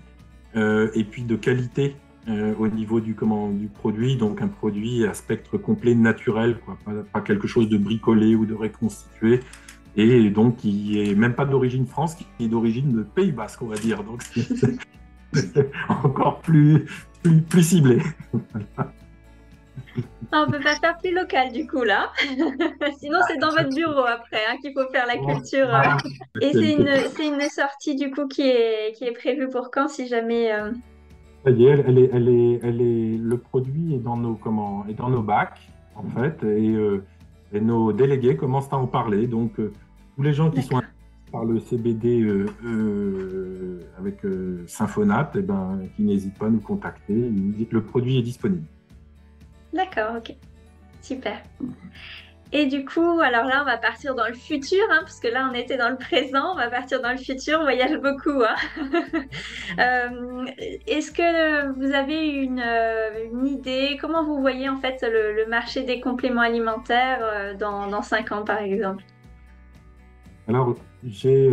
et puis de qualité au niveau du produit. Donc, un produit à spectre complet naturel, quoi, pas quelque chose de bricolé ou de reconstitué. Et donc, qui n'est même pas d'origine France, qui est d'origine de Pays Basque, on va dire. Donc, c'est encore plus ciblé. On ne peut pas faire plus local du coup là. Sinon c'est dans votre bureau après qu'il faut faire la culture. Et c'est une sortie du coup qui est prévue pour quand si jamais. Ça y est, le produit est dans nos bacs en fait et nos délégués commencent à en parler. Donc tous les gens qui sont par le CBD avec Symphonate, qui n'hésitent pas à nous contacter. Le produit est disponible. D'accord, ok. Super. Et du coup, alors là, on va partir dans le futur, parce que là, on était dans le présent, on va partir dans le futur, on voyage beaucoup. Est-ce que vous avez une idée, comment vous voyez en fait le marché des compléments alimentaires dans 5 ans, par exemple? Alors, j'ai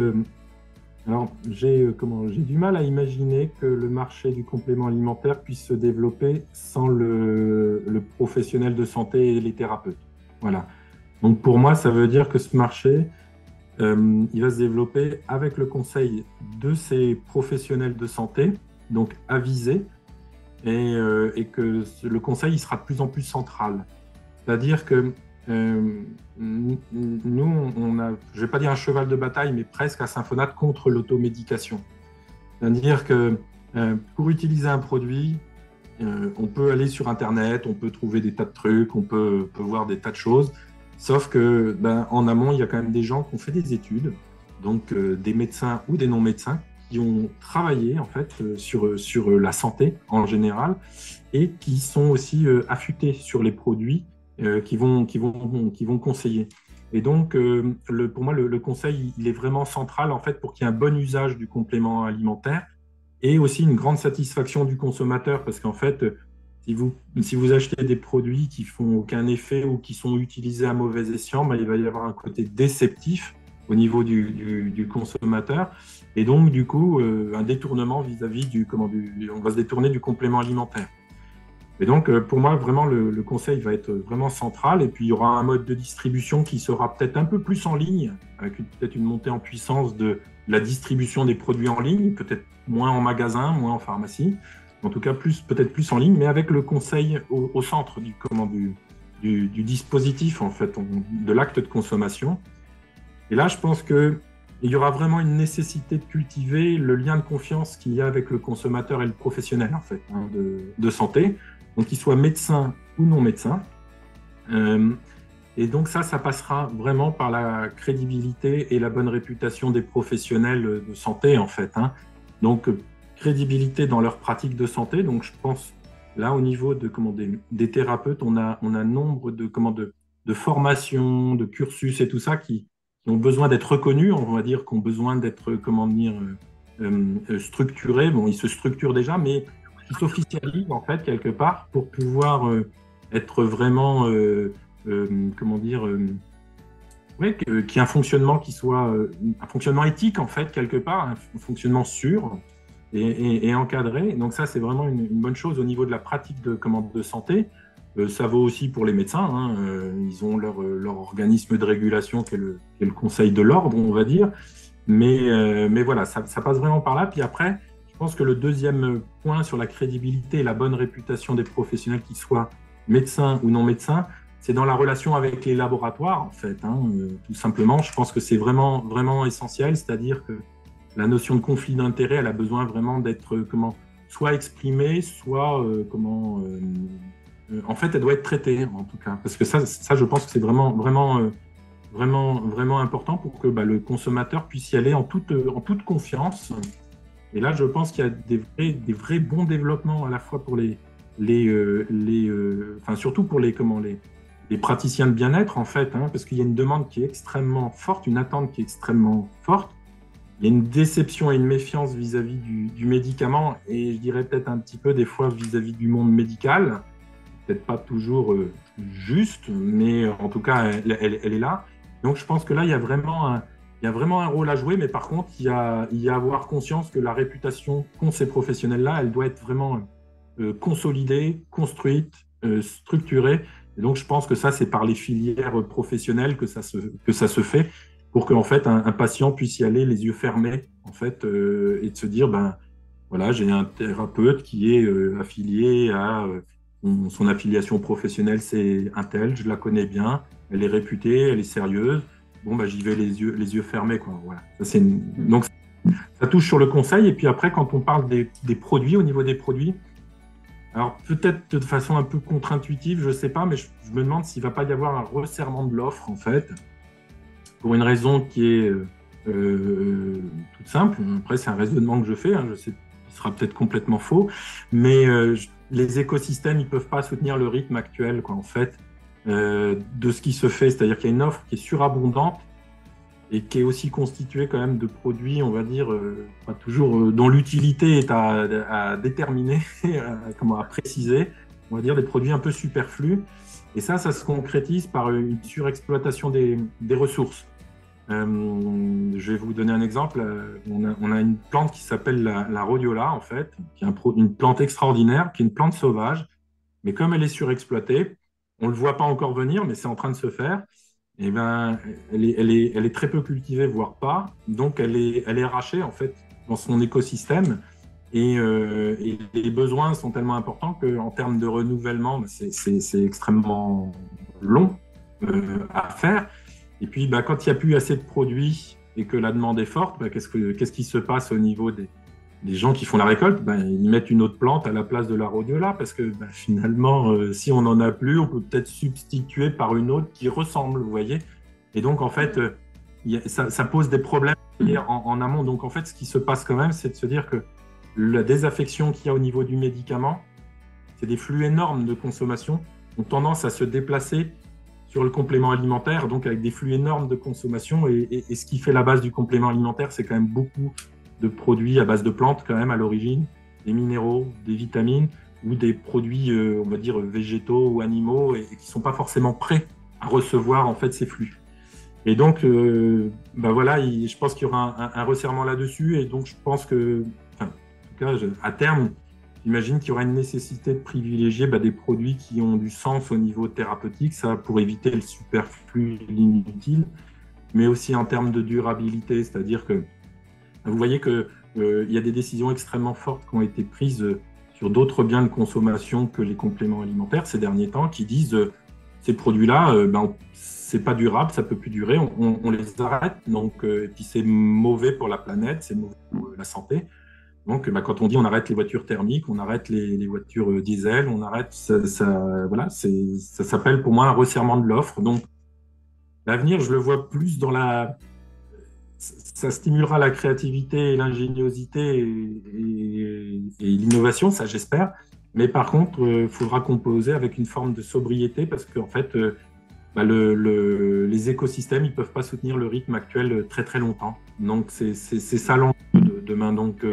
du mal à imaginer que le marché du complément alimentaire puisse se développer sans le professionnel de santé et les thérapeutes. Voilà. Donc pour moi, ça veut dire que ce marché, il va se développer avec le conseil de ces professionnels de santé, donc avisés, et que le conseil il sera de plus en plus central. C'est-à-dire que nous, je ne vais pas dire un cheval de bataille, mais presque à Symphonate contre l'automédication. C'est-à-dire que pour utiliser un produit, on peut aller sur Internet, on peut trouver des tas de trucs, on peut voir des tas de choses, sauf que en amont, il y a quand même des gens qui ont fait des études, donc des médecins ou des non-médecins, qui ont travaillé en fait sur la santé en général et qui sont aussi affûtés sur les produits qui vont conseiller. Et donc, pour moi, le conseil, il est vraiment central en fait pour qu'il y ait un bon usage du complément alimentaire et aussi une grande satisfaction du consommateur, parce qu'en fait, si vous achetez des produits qui font aucun effet ou qui sont utilisés à mauvais escient, il va y avoir un côté déceptif au niveau du consommateur, et donc du coup, un détournement vis-à-vis on va se détourner du complément alimentaire. Et donc, pour moi, vraiment, le conseil va être vraiment central. Et puis, il y aura un mode de distribution qui sera peut-être un peu plus en ligne, avec peut-être une montée en puissance de la distribution des produits en ligne, peut-être moins en magasin, moins en pharmacie, en tout cas peut-être plus en ligne, mais avec le conseil au centre du dispositif, en fait, de l'acte de consommation. Et là, je pense qu'il y aura vraiment une nécessité de cultiver le lien de confiance qu'il y a avec le consommateur et le professionnel, en fait, de santé. Donc, qu'il soit médecin ou non médecin. Et donc ça passera vraiment par la crédibilité et la bonne réputation des professionnels de santé, en fait. Donc, crédibilité dans leur pratique de santé. Donc, je pense, là, au niveau des thérapeutes, on a nombre de formations, de cursus et tout ça qui ont besoin d'être reconnus, on va dire, qui ont besoin d'être, structurés. Bon, ils se structurent déjà, mais qui s'officialise en fait quelque part pour pouvoir être vraiment qu'il y ait un fonctionnement qui soit un fonctionnement éthique en fait quelque part, un fonctionnement sûr et encadré. Donc ça c'est vraiment une bonne chose au niveau de la pratique de santé. Ça vaut aussi pour les médecins, ils ont leur organisme de régulation qui est le Conseil de l'ordre, on va dire, mais voilà, ça passe vraiment par là. Puis après, je pense que le deuxième point sur la crédibilité et la bonne réputation des professionnels, qu'ils soient médecins ou non médecins, c'est dans la relation avec les laboratoires, en fait, hein, tout simplement. Je pense que c'est vraiment, vraiment essentiel, c'est-à-dire que la notion de conflit d'intérêt, elle a besoin vraiment d'être soit exprimée, soit en fait, elle doit être traitée, en tout cas. Parce que ça je pense que c'est vraiment, vraiment, vraiment important pour que le consommateur puisse y aller en toute confiance. Et là, je pense qu'il y a des vrais bons développements à la fois pour surtout pour les praticiens de bien-être, en fait, hein, parce qu'il y a une demande qui est extrêmement forte, une attente qui est extrêmement forte. Il y a une déception et une méfiance vis-à-vis du médicament, et je dirais peut-être un petit peu des fois vis-à-vis du monde médical. Peut-être pas toujours juste, mais en tout cas, elle est là. Donc, je pense que là, il y a vraiment un rôle à jouer, mais par contre, il y a à avoir conscience que la réputation qu'ont ces professionnels-là, elle doit être vraiment consolidée, construite, structurée. Et donc, je pense que ça, c'est par les filières professionnelles que ça se fait, pour qu'en fait, un patient puisse y aller les yeux fermés, en fait, et de se dire, voilà, j'ai un thérapeute qui est affilié à son affiliation professionnelle, c'est un tel, je la connais bien, elle est réputée, elle est sérieuse. Bon, j'y vais les yeux fermés, quoi. Voilà. Donc, ça touche sur le conseil. Et puis après, quand on parle des produits, au niveau des produits, alors peut-être de façon un peu contre-intuitive, je ne sais pas, mais je me demande s'il ne va pas y avoir un resserrement de l'offre, en fait, pour une raison qui est toute simple. Après, c'est un raisonnement que je fais, hein, je sais qu'il sera peut-être complètement faux, mais les écosystèmes, ils ne peuvent pas soutenir le rythme actuel, quoi, en fait, de ce qui se fait. C'est-à-dire qu'il y a une offre qui est surabondante et qui est aussi constituée quand même de produits, on va dire, pas toujours, dont l'utilité est à déterminer, à préciser, on va dire des produits un peu superflus. Et ça se concrétise par une surexploitation des ressources. Je vais vous donner un exemple. On a une plante qui s'appelle la rhodiola, en fait, qui est une plante extraordinaire, qui est une plante sauvage, mais comme elle est surexploitée, on ne le voit pas encore venir, mais c'est en train de se faire. Et elle est très peu cultivée, voire pas. Donc, elle est arrachée, en fait, dans son écosystème. Et les besoins sont tellement importants qu'en termes de renouvellement, c'est extrêmement long à faire. Et puis, quand il n'y a plus assez de produits et que la demande est forte, qu'est-ce qui se passe au niveau des gens qui font la récolte? Ils mettent une autre plante à la place de la rhodiola parce que finalement, si on n'en a plus, on peut peut-être substituer par une autre qui ressemble, vous voyez. Et donc, en fait, ça pose des problèmes en amont. Donc, en fait, ce qui se passe quand même, c'est de se dire que la désaffection qu'il y a au niveau du médicament, c'est des flux énormes de consommation qui ont tendance à se déplacer sur le complément alimentaire, donc avec des flux énormes de consommation. Et ce qui fait la base du complément alimentaire, c'est quand même beaucoup de produits à base de plantes quand même à l'origine, des minéraux, des vitamines ou des produits, on va dire, végétaux ou animaux et qui ne sont pas forcément prêts à recevoir en fait ces flux. Et donc, voilà, je pense qu'il y aura un resserrement là-dessus et donc je pense que, en tout cas, à terme, j'imagine qu'il y aura une nécessité de privilégier des produits qui ont du sens au niveau thérapeutique, ça pour éviter le superflu et l'inutile, mais aussi en termes de durabilité, c'est-à-dire que vous voyez qu'il y a des décisions extrêmement fortes qui ont été prises sur d'autres biens de consommation que les compléments alimentaires ces derniers temps, qui disent ces produits-là, c'est pas durable, ça peut plus durer, on les arrête, donc, et puis c'est mauvais pour la planète, c'est mauvais pour la santé. Donc, quand on dit on arrête les voitures thermiques, on arrête les voitures diesel, on arrête, voilà, ça s'appelle pour moi un resserrement de l'offre. Donc, l'avenir, je le vois plus dans ça stimulera la créativité, l'ingéniosité et l'innovation, ça j'espère. Mais par contre, il faudra composer avec une forme de sobriété parce qu'en fait, les écosystèmes, ils ne peuvent pas soutenir le rythme actuel très très longtemps. Donc, c'est ça l'enjeu de demain. Donc,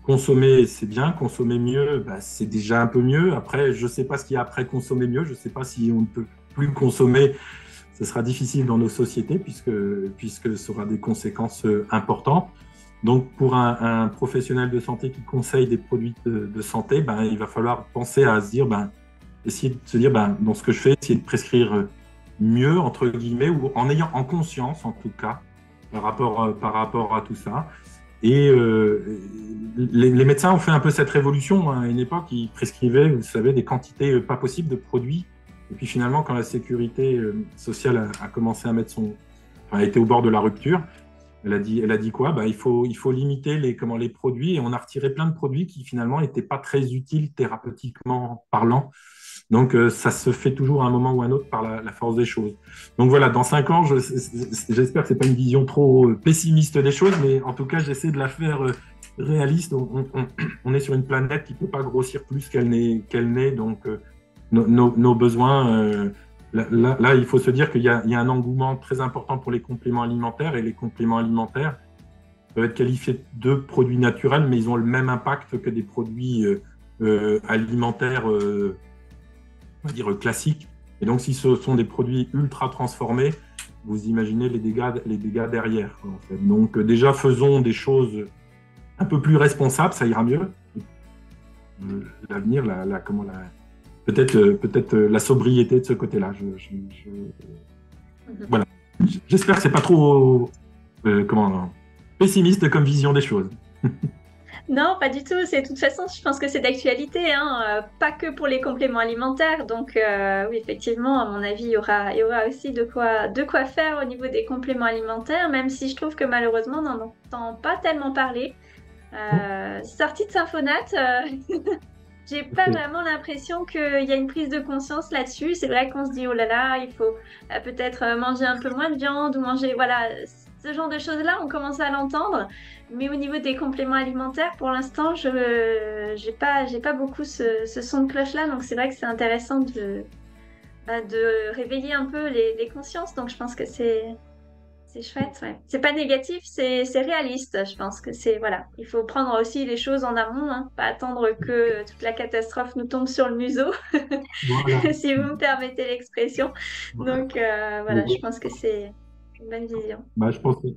consommer, c'est bien. Consommer mieux, c'est déjà un peu mieux. Après, je ne sais pas ce qu'il y a après consommer mieux. Je ne sais pas si on ne peut plus consommer. Ce sera difficile dans nos sociétés puisque ça aura des conséquences importantes. Donc, pour un professionnel de santé qui conseille des produits de santé, il va falloir penser à se dire, essayer de se dire, dans ce que je fais, essayer de prescrire mieux, entre guillemets, ou en ayant en conscience, en tout cas, par rapport à tout ça. Et les médecins ont fait un peu cette révolution. À une époque, ils prescrivaient, vous savez, des quantités pas possibles de produits Et puis finalement, quand la sécurité sociale a commencé à mettre a été au bord de la rupture, elle a dit quoi? Il faut limiter les produits, et on a retiré plein de produits qui finalement n'étaient pas très utiles thérapeutiquement parlant. Donc, ça se fait toujours à un moment ou à un autre par la force des choses. Donc voilà, dans 5 ans, j'espère que ce n'est pas une vision trop pessimiste des choses, mais en tout cas, j'essaie de la faire réaliste. On est sur une planète qui ne peut pas grossir plus qu'elle n'est. Donc, nos besoins, là, il faut se dire qu'il y a un engouement très important pour les compléments alimentaires, et les compléments alimentaires peuvent être qualifiés de produits naturels, mais ils ont le même impact que des produits alimentaires on va dire classiques. Et donc, si ce sont des produits ultra transformés, vous imaginez les dégâts derrière, en fait. Donc, déjà, faisons des choses un peu plus responsables, ça ira mieux. L'avenir, peut-être la sobriété de ce côté-là. Voilà. J'espère que c'est pas trop pessimiste comme vision des choses. Non, pas du tout. De toute façon, je pense que c'est d'actualité, hein, pas que pour les compléments alimentaires. Donc, oui, effectivement, à mon avis, il y aura aussi de quoi faire au niveau des compléments alimentaires, même si je trouve que malheureusement, on n'en entend pas tellement parler. Sortie de Symphonates, j'ai pas vraiment l'impression qu'il y a une prise de conscience là-dessus. C'est vrai qu'on se dit, oh là là, il faut peut-être manger un peu moins de viande ou manger, voilà, ce genre de choses-là, on commence à l'entendre. Mais au niveau des compléments alimentaires, pour l'instant, j'ai pas beaucoup ce son de cloche-là. Donc, c'est vrai que c'est intéressant de réveiller un peu les consciences. Donc, je pense que c'est chouette. Ouais. C'est pas négatif, c'est réaliste. Je pense que voilà. Il faut prendre aussi les choses en amont, hein, pas attendre que toute la catastrophe nous tombe sur le museau, voilà. Si vous me permettez l'expression. Voilà. Donc, voilà, je pense que c'est une bonne vision. Je pense que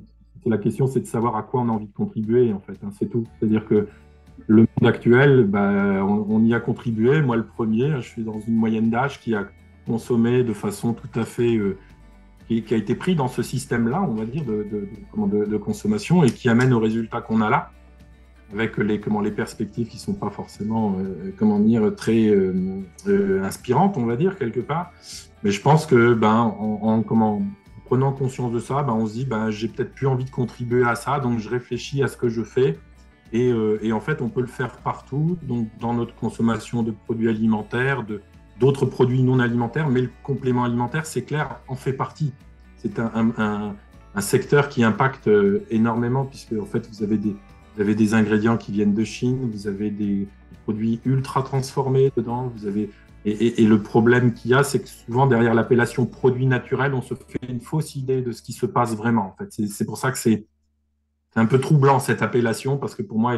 la question, c'est de savoir à quoi on a envie de contribuer, en fait. Hein, c'est tout. C'est-à-dire que le monde actuel, on y a contribué. Moi, le premier, je suis dans une moyenne d'âge qui a consommé de façon tout à fait... qui a été pris dans ce système-là, on va dire, de consommation, et qui amène aux résultats qu'on a là, avec les perspectives qui ne sont pas forcément très inspirantes, on va dire, quelque part. Mais je pense que en prenant conscience de ça, on se dit j'ai peut-être plus envie de contribuer à ça, donc je réfléchis à ce que je fais. Et en fait, on peut le faire partout, donc dans notre consommation de produits alimentaires, d'autres produits non alimentaires, mais le complément alimentaire, c'est clair, en fait partie. C'est un secteur qui impacte énormément, puisque en fait, vous avez des ingrédients qui viennent de Chine, vous avez des produits ultra transformés dedans, et le problème qu'il y a, c'est que souvent, derrière l'appellation produit naturel, on se fait une fausse idée de ce qui se passe vraiment. En fait. C'est pour ça que c'est un peu troublant, cette appellation, parce que pour moi,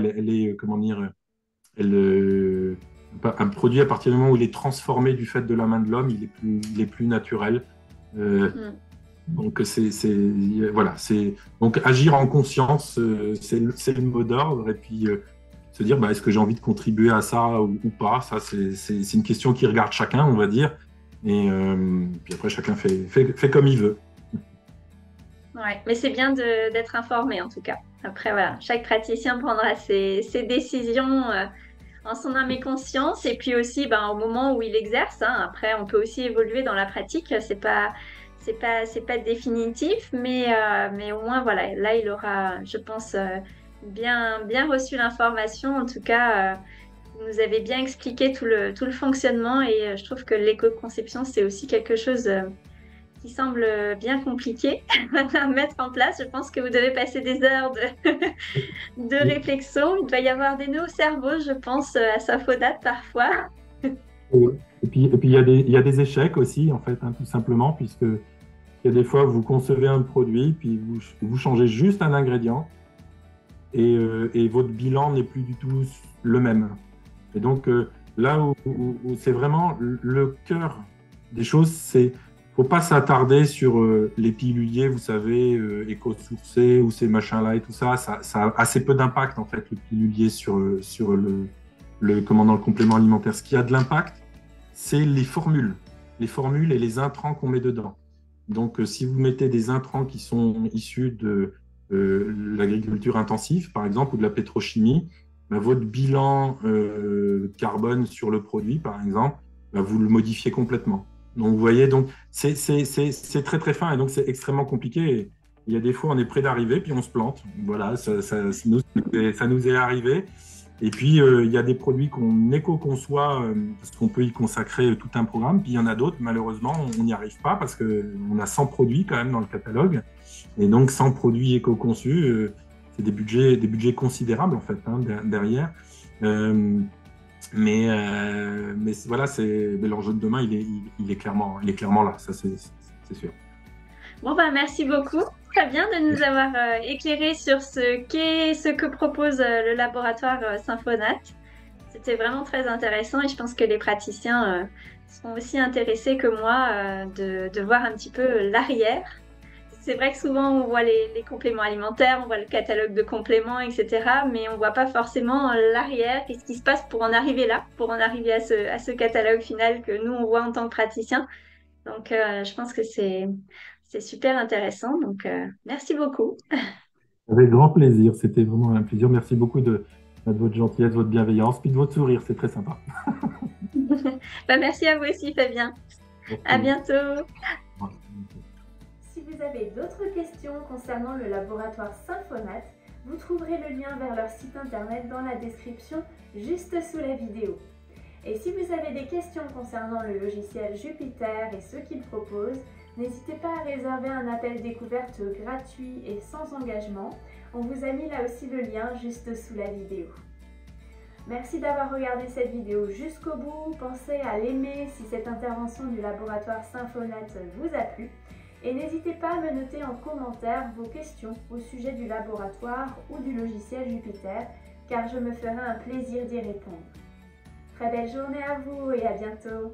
un produit, à partir du moment où il est transformé du fait de la main de l'homme, il est plus naturel. Donc, donc agir en conscience, c'est le mot d'ordre. Et puis, se dire, est-ce que j'ai envie de contribuer à ça ou pas? Ça, c'est une question qui regarde chacun, on va dire. Et puis après, chacun fait comme il veut. Ouais, mais c'est bien d'être informé, en tout cas. Après, voilà, chaque praticien prendra ses décisions en son âme et conscience, et puis aussi au moment où il exerce. Hein. Après, on peut aussi évoluer dans la pratique. C'est pas définitif, mais au moins, voilà, là, il aura, je pense, bien reçu l'information. En tout cas, vous nous avez bien expliqué tout le fonctionnement, et je trouve que l'éco-conception, c'est aussi quelque chose qui semble bien compliqué à mettre en place. Je pense que vous devez passer des heures de réflexion. Il doit y avoir des nœuds au cerveau, je pense, à Symphonates parfois. Et puis il y a des échecs aussi, en fait, hein, tout simplement, puisque il y a des fois, vous concevez un produit, puis vous changez juste un ingrédient, et votre bilan n'est plus du tout le même. Et donc, là où c'est vraiment le cœur des choses, c'est faut pas s'attarder sur les piluliers, vous savez, éco-sourcés ou ces machins-là et tout ça. Ça a assez peu d'impact, en fait, le pilulier sur le complément alimentaire. Ce qui a de l'impact, c'est les formules et les intrants qu'on met dedans. Donc, si vous mettez des intrants qui sont issus de l'agriculture intensive, par exemple, ou de la pétrochimie, votre bilan carbone sur le produit, par exemple, vous le modifiez complètement. Donc, vous voyez, donc c'est très très fin et donc c'est extrêmement compliqué. Et il y a des fois, on est près d'arriver, puis on se plante. Voilà, ça nous est arrivé. Et puis, il y a des produits qu'on éco-conçoit parce qu'on peut y consacrer tout un programme. Puis, il y en a d'autres, malheureusement, on n'y arrive pas parce qu'on a 100 produits quand même dans le catalogue. Et donc, 100 produits éco-conçus, c'est des budgets considérables, en fait, hein, derrière. Euh, mais voilà, mais l'enjeu de demain, il est clairement là, ça c'est sûr. Bon, bah, merci beaucoup. Très bien de nous avoir éclairé sur ce que propose le laboratoire Symphonat. C'était vraiment très intéressant et je pense que les praticiens seront aussi intéressés que moi de voir un petit peu l'arrière. C'est vrai que souvent on voit les compléments alimentaires, on voit le catalogue de compléments, etc. Mais on ne voit pas forcément l'arrière, qu'est-ce qui se passe pour en arriver là, pour en arriver à ce catalogue final que nous on voit en tant que praticiens. Donc je pense que c'est super intéressant. Donc merci beaucoup. Avec grand plaisir, c'était vraiment un plaisir. Merci beaucoup de votre gentillesse, de votre bienveillance, puis de votre sourire, c'est très sympa. Bah, merci à vous aussi, Fabien. À Merci. bientôt. Si vous avez d'autres questions concernant le laboratoire Symphonat, vous trouverez le lien vers leur site internet dans la description juste sous la vidéo. Et si vous avez des questions concernant le logiciel Jupiter et ce qu'il propose, n'hésitez pas à réserver un appel découverte gratuit et sans engagement. On vous a mis là aussi le lien juste sous la vidéo. Merci d'avoir regardé cette vidéo jusqu'au bout. Pensez à l'aimer si cette intervention du laboratoire Symphonat vous a plu. Et n'hésitez pas à me noter en commentaire vos questions au sujet du laboratoire ou du logiciel Jupiter, car je me ferai un plaisir d'y répondre. Très belle journée à vous et à bientôt!